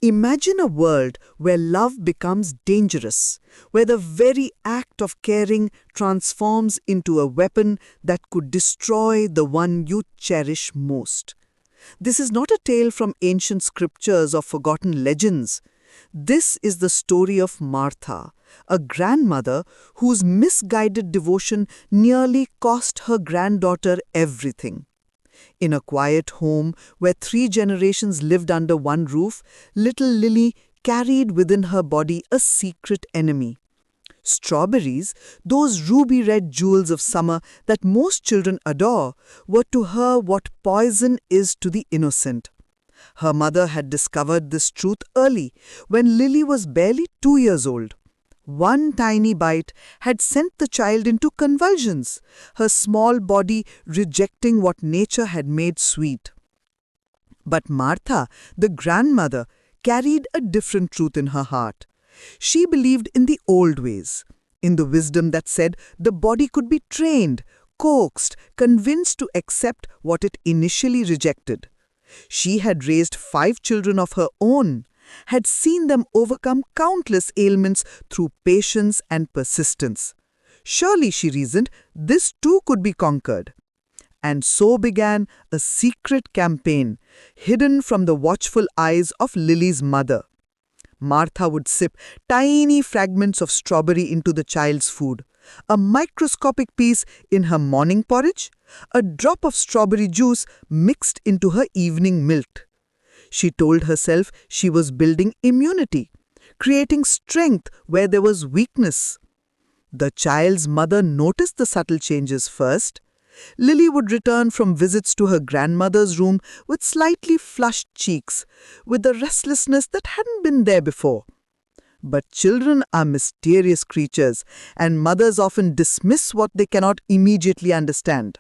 Imagine a world where love becomes dangerous, where the very act of caring transforms into a weapon that could destroy the one you cherish most. This is not a tale from ancient scriptures or forgotten legends. This is the story of Martha, a grandmother whose misguided devotion nearly cost her granddaughter everything. In a quiet home where 3 generations lived under one roof, little Lily carried within her body a secret enemy. Strawberries, those ruby-red jewels of summer that most children adore, were to her what poison is to the innocent. Her mother had discovered this truth early, when Lily was barely 2 years old. One tiny bite had sent the child into convulsions, her small body rejecting what nature had made sweet. But Martha, the grandmother, carried a different truth in her heart. She believed in the old ways, in the wisdom that said the body could be trained, coaxed, convinced to accept what it initially rejected. She had raised 5 children of her own, had seen them overcome countless ailments through patience and persistence. Surely, she reasoned, this too could be conquered. And so began a secret campaign, hidden from the watchful eyes of Lily's mother. Martha would sip tiny fragments of strawberry into the child's food, a microscopic piece in her morning porridge, a drop of strawberry juice mixed into her evening milk. She told herself she was building immunity, creating strength where there was weakness. The child's mother noticed the subtle changes first. Lily would return from visits to her grandmother's room with slightly flushed cheeks, with a restlessness that hadn't been there before. But children are mysterious creatures, and mothers often dismiss what they cannot immediately understand.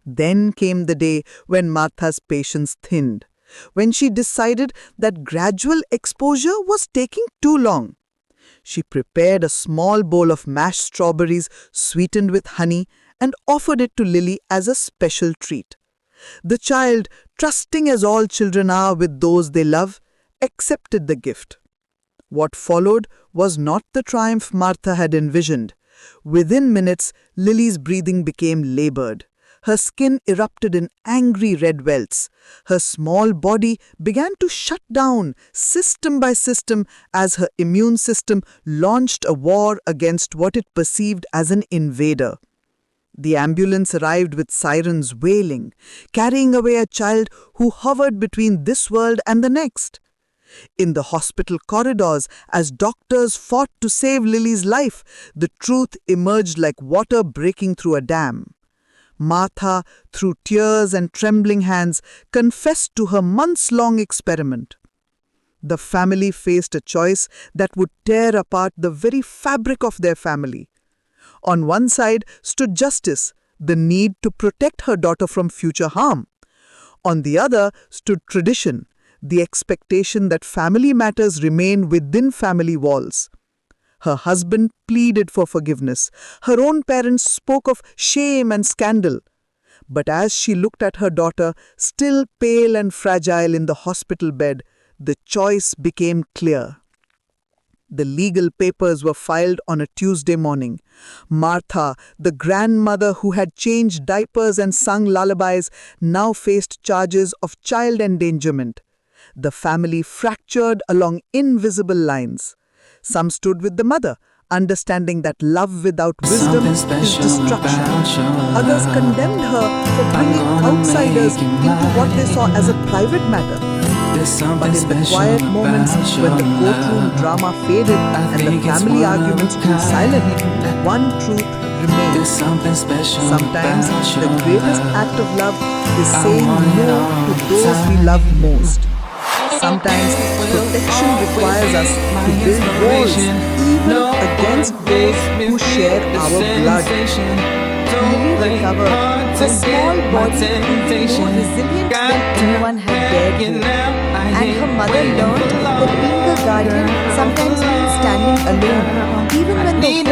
Then came the day when Martha's patience thinned, when she decided that gradual exposure was taking too long. She prepared a small bowl of mashed strawberries sweetened with honey and offered it to Lily as a special treat. The child, trusting as all children are with those they love, accepted the gift. What followed was not the triumph Martha had envisioned. Within minutes, Lily's breathing became labored. Her skin erupted in angry red welts. Her small body began to shut down system by system as her immune system launched a war against what it perceived as an invader. The ambulance arrived with sirens wailing, carrying away a child who hovered between this world and the next. In the hospital corridors, as doctors fought to save Lily's life, the truth emerged like water breaking through a dam. Martha, through tears and trembling hands, confessed to her months-long experiment. The family faced a choice that would tear apart the very fabric of their family. On one side stood justice, the need to protect her daughter from future harm. On the other stood tradition, the expectation that family matters remain within family walls. Her husband pleaded for forgiveness. Her own parents spoke of shame and scandal. But as she looked at her daughter, still pale and fragile in the hospital bed, the choice became clear. The legal papers were filed on a Tuesday morning. Martha, the grandmother who had changed diapers and sung lullabies, now faced charges of child endangerment. The family fractured along invisible lines. Some stood with the mother, understanding that love without wisdom is destruction. Others condemned her for bringing outsiders into what they saw as a private matter. But in the quiet moments when the courtroom drama faded and the family arguments grew silent, one truth remained. Sometimes the greatest act of love is saying no to those we love most. Sometimes protection requires us to build walls even against those who share our blood. Lily recovered, her small body proved more resilient than anyone had dared hope. And her mother learned that being a guardian sometimes means standing alone, even when the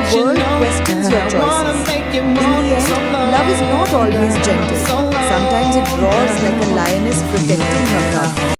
whole world questions your choices. In the end, love is not always gentle. Sometimes it roars like a lioness protecting her cub.